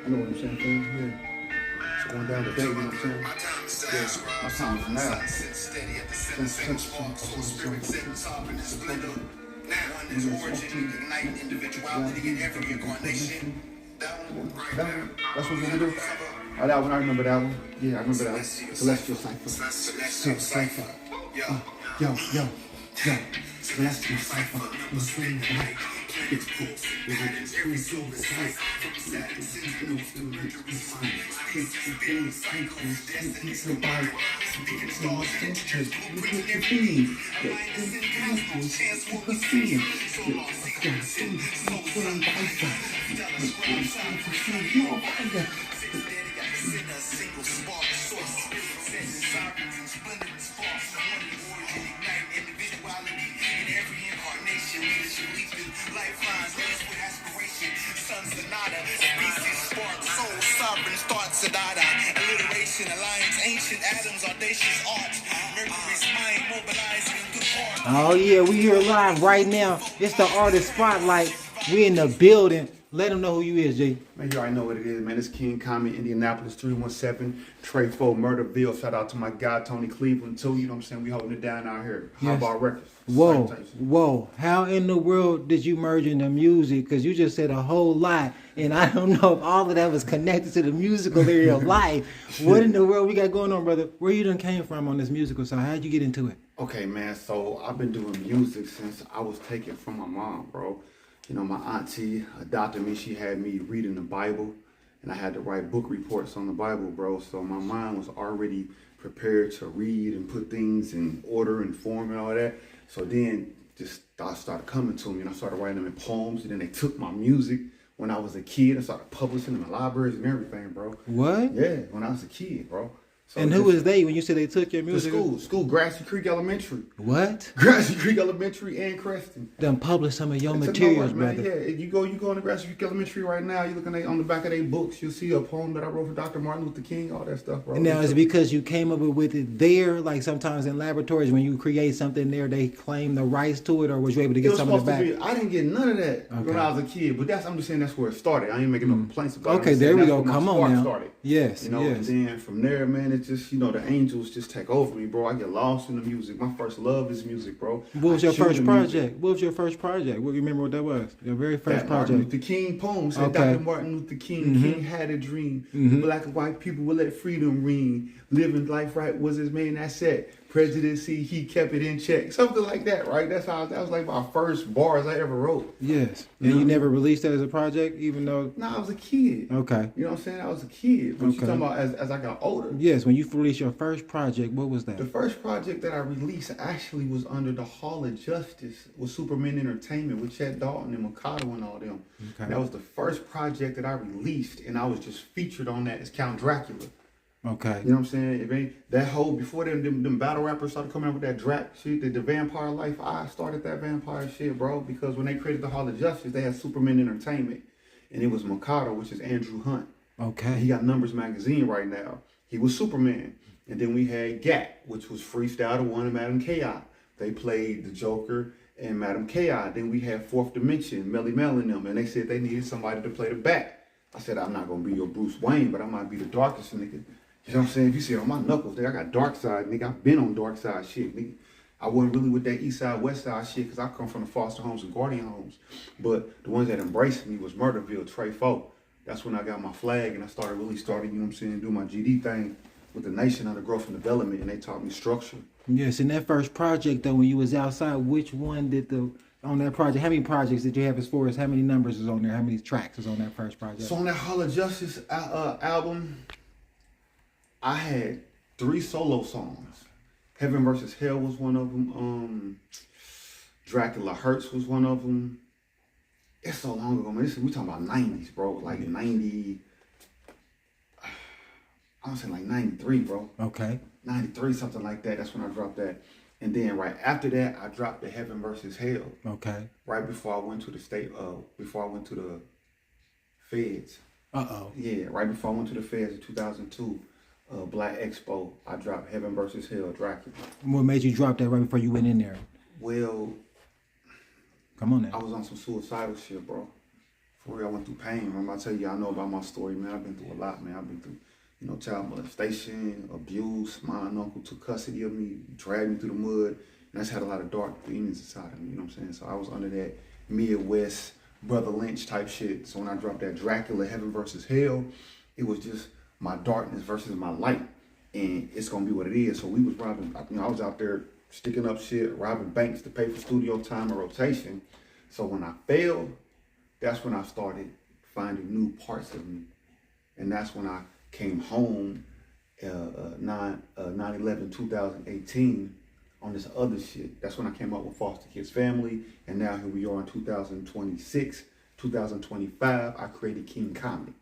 You know what I'm saying, fam? Yeah. It's going down today, you know what I'm saying? Yeah, my time is now. That's what we're gonna do. Oh, that one, I remember that one. Yeah, I remember that one. Celestial Cypher. Cypher. Yo. Celestial Cypher. It's cool. Oh yeah, we here live right now. It's the artist spotlight. We in the building. Let them know who you is, G. Man, you already know what it is, man. It's King Khamit, Indianapolis 317, Trey 4, Murderville. Shout out to my guy, Tony Cleveland, too. You know what I'm saying? We holding it down out here. Yes. How about records? Whoa. How in the world did you merge into music? Because you just said a whole lot, and I don't know if all of that was connected to the musical area of life. What in the world we got going on, brother? Where you done came from on this musical side? How'd you get into it? Okay, man. So I've been doing music since I was taken from my mom, bro. You know, my auntie adopted me. She had me reading the Bible, and I had to write book reports on the Bible, bro. So my mind was already prepared to read and put things in order and form and all that. So then just thoughts started coming to me, and I started writing them in poems. And then they took my music when I was a kid and started publishing them in libraries and everything, bro. What? Yeah, when I was a kid, bro. So and who was they when you said they took your music? The school, Grassy Creek Elementary. What? Grassy Creek Elementary and Creston. Them publish some of your materials, brother. Yeah, you go into Grassy Creek Elementary right now. You looking on the back of their books. You'll see a poem that I wrote for Dr. Martin Luther King. All that stuff, bro. And now is it because you came up with it there? Like sometimes in laboratories when you create something there, they claim the rights to it, or was you able to get some of it back? I didn't get none of that when I was a kid. But I'm just saying that's where it started. I ain't making no complaints about it. Okay, there we go. Come on now. Started. Yes, you know, yes. And then from there, man, it just the angels just take over me, bro. I get lost in the music. My first love is music, bro. What was your first project? What was your first project? What do you remember what that was? Your very first project? Martin Luther King poem said, okay. Dr. Martin Luther King, King had a dream. Black and white people will let freedom ring. Living life right was his main asset. Prejudice, he kept it in check. Something like that, right? That was like my first bars I ever wrote. Yes. And you never released that as a project, even though... No, I was a kid. Okay. You know what I'm saying? I was a kid. But you're talking about as I got older. Yes, when you released your first project, what was that? The first project that I released actually was under the Hall of Justice with Superman Entertainment with Chet Dalton and Mikado and all them. Okay. That was the first project that I released, and I was just featured on that as Count Dracula. Okay. You know what I'm saying? Before them battle rappers started coming out with that Drac shit, the vampire life, I started that vampire shit, bro, because when they created the Hall of Justice, they had Superman Entertainment, and it was Mikado, which is Andrew Hunt. Okay. He got Numbers Magazine right now. He was Superman. And then we had Gat, which was Freestyle the One and Madam K.I. They played the Joker and Madam K.I. Then we had Fourth Dimension, Melly Mel and them, and they said they needed somebody to play the Bat. I said, I'm not going to be your Bruce Wayne, but I might be the darkest nigga. You know what I'm saying? If you see it on my knuckles, nigga, I got dark side, nigga. I've been on dark side shit, nigga. I wasn't really with that east side, west side shit because I come from the foster homes and guardian homes. But the ones that embraced me was Murderville, Trey 4. That's when I got my flag and I started, you know what I'm saying, do my GD thing with the Nation Under Growth and Development, and they taught me structure. Yes, in that first project, though, when you was outside, which one did on that project, how many projects did you have as far as how many numbers is on there, how many tracks is on that first project? So on that Hall of Justice album, I had 3 solo songs. Heaven versus Hell was one of them. Dracula Hurts was one of them. It's so long ago, man. We talking about 90s, bro. Like 90, I was saying like 93, bro. Okay. 93, something like that. That's when I dropped that. And then right after that, I dropped the Heaven versus Hell. Okay. Right before I went to the before I went to the feds. Yeah, right before I went to the feds in 2002. Black Expo, I dropped Heaven versus Hell, Dracula. What made you drop that right before you went in there? Well, come on now. I was on some suicidal shit, bro. story. I went through pain. Remember, I tell you, I know about my story, man. I've been through a lot, man. I've been through, child molestation, abuse. My aunt and uncle took custody of me, dragged me through the mud, and that's had a lot of dark demons inside of me. You know what I'm saying? So I was under that Midwest Brother Lynch type shit. So when I dropped that Dracula Heaven versus Hell, it was just my darkness versus my light, and it's gonna be what it is. So we was robbing. I was out there sticking up shit, robbing banks to pay for studio time and rotation. So when I failed, that's when I started finding new parts of me. And that's when I came home 9/11/2018 on this other shit. That's when I came up with Foster Kids Family. And now here we are in 2026, 2025, I created King Khamit.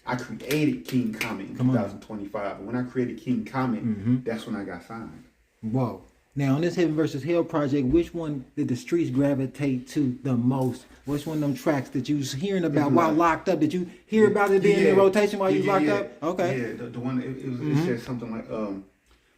I created King Khamit in 2025. And when I created King Khamit, that's when I got signed. Whoa. Now, on this Heaven versus Hell project, which one did the streets gravitate to the most? Which one of them tracks that you was hearing about while locked up? Did you hear about it being in rotation while you was locked up? Okay. Yeah, the one, it said something like,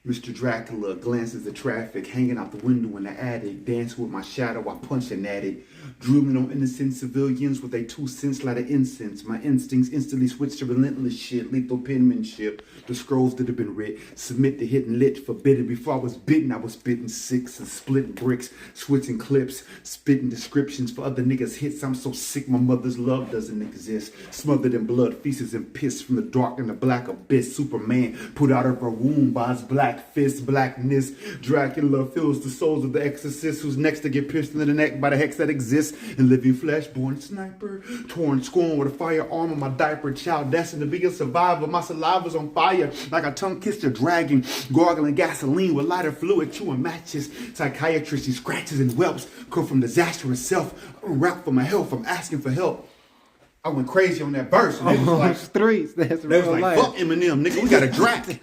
Mr. Dracula glances at traffic, hanging out the window in the attic, dancing with my shadow while punching at it, drooling on innocent civilians with a 2 cents light of incense. My instincts instantly switch to relentless shit, lethal penmanship, the scrolls that have been writ, submit to hit and lit, forbidden. Before I was bitten, I was spitting six and splitting bricks, switching clips, spitting descriptions for other niggas' hits. I'm so sick, my mother's love doesn't exist. Smothered in blood, feces and piss from the dark and the black abyss. Superman put out of her womb by his black fist, blackness. Dracula fills the souls of the exorcists who's next to get pierced in the neck by the hex that exists. In living flesh, born sniper, torn scorn with a firearm on my diaper. Child destined to be a survivor. My saliva's on fire like a tongue kissed a dragon. Gargling gasoline with lighter fluid, chewing matches. Psychiatrist, he scratches and whelps. Come from disaster itself. I'm rap for my health. I'm asking for help. I went crazy on that verse. And they was like, streets. That's they was real like, life. fuck Eminem, nigga. We got a draft.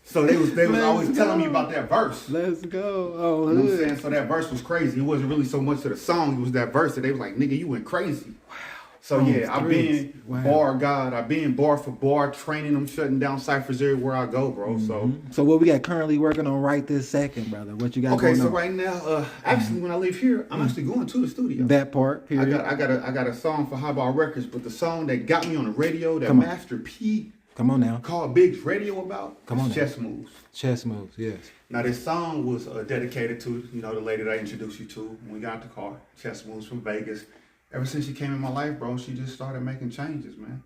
So they was always telling me about that verse. Let's go. Oh, You know what I'm saying? So that verse was crazy. It wasn't really so much to the song. It was that verse that they was like, nigga, you went crazy. Wow. So yeah, I've been bar God. I've been bar for bar, training them, shutting down ciphers everywhere I go, bro. So what we got currently working on right this second, brother? What you got going on? Okay, so right now, actually when I leave here, I'm actually going to the studio. That part, period. I got a song for Highball Records, but the song that got me on the radio, that Master P Come on now. called Big's Radio about, Chess Moves. Chess Moves, yes. Now this song was dedicated to, the lady that I introduced you to when we got in the car, Chess Moves from Vegas. Ever since she came in my life, bro, she just started making changes, man.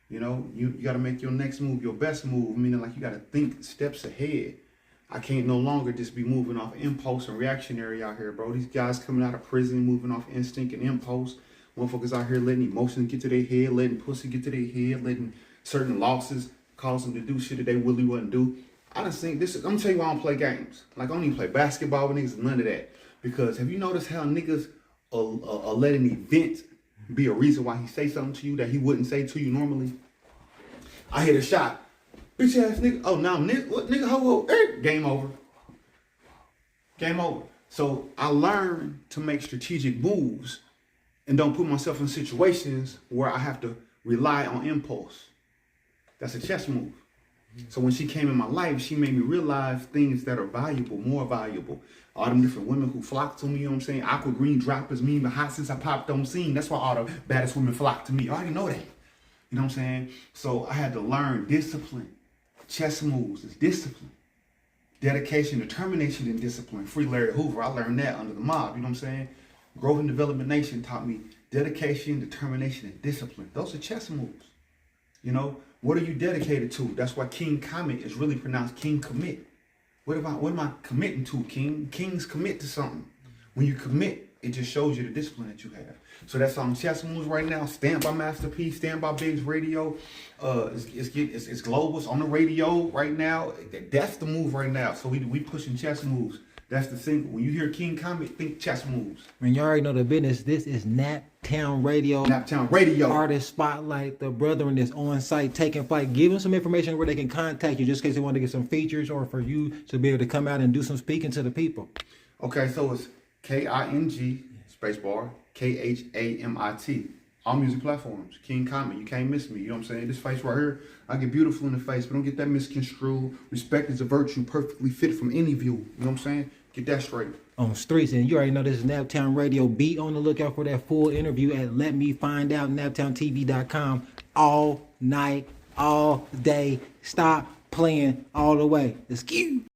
You got to make your next move your best move, meaning like you got to think steps ahead. I can't no longer just be moving off impulse and reactionary out here, bro. These guys coming out of prison, moving off instinct and impulse. Motherfuckers out here letting emotions get to their head, letting pussy get to their head, letting certain losses cause them to do shit that they really wouldn't do. I just think this. I'm gonna tell you why I don't play games. Like I don't even play basketball with niggas, none of that. Because have you noticed how niggas let an event be a reason why he say something to you that he wouldn't say to you normally? I hit a shot, bitch ass nigga. Oh, now what nigga? Ho, game over. Game over. So I learned to make strategic moves and don't put myself in situations where I have to rely on impulse. That's a chess move. So when she came in my life, she made me realize things that are valuable, more valuable. All them different women who flock to me, you know what I'm saying? Aqua green droppers, me been hot since I popped on scene. That's why all the baddest women flock to me. I already know that. You know what I'm saying? So I had to learn discipline. Chess moves is discipline. Dedication, determination, and discipline. Free Larry Hoover, I learned that under the mob, you know what I'm saying? Growth and Development Nation taught me dedication, determination, and discipline. Those are chess moves. What are you dedicated to? That's why King Khamit is really pronounced King Commit. What am I committing to, King? Kings commit to something. When you commit, it just shows you the discipline that you have. So that's on Chess Moves right now. Stand by Master P, stand by Big's Radio. It's global. It's on the radio right now. That's the move right now. So we pushing Chess Moves. That's the thing. When you hear King Khamit, think Chess Moves. And you already know the business. This is Naptown Radio. Naptown Radio. Artist Spotlight. The brethren is on site taking flight. Give them some information where they can contact you just in case they want to get some features or for you to be able to come out and do some speaking to the people. Okay, so it's KING spacebar KHAMIT. All music platforms. King Khamit. You can't miss me. You know what I'm saying? This face right here, I get beautiful in the face, but don't get that misconstrued. Respect is a virtue perfectly fit from any view. You know what I'm saying? Get that straight. On streets, and you already know this is Naptown Radio. Be on the lookout for that full interview at Let Me Find Out, NaptownTV.com, all night, all day. Stop playing all the way. Excuse.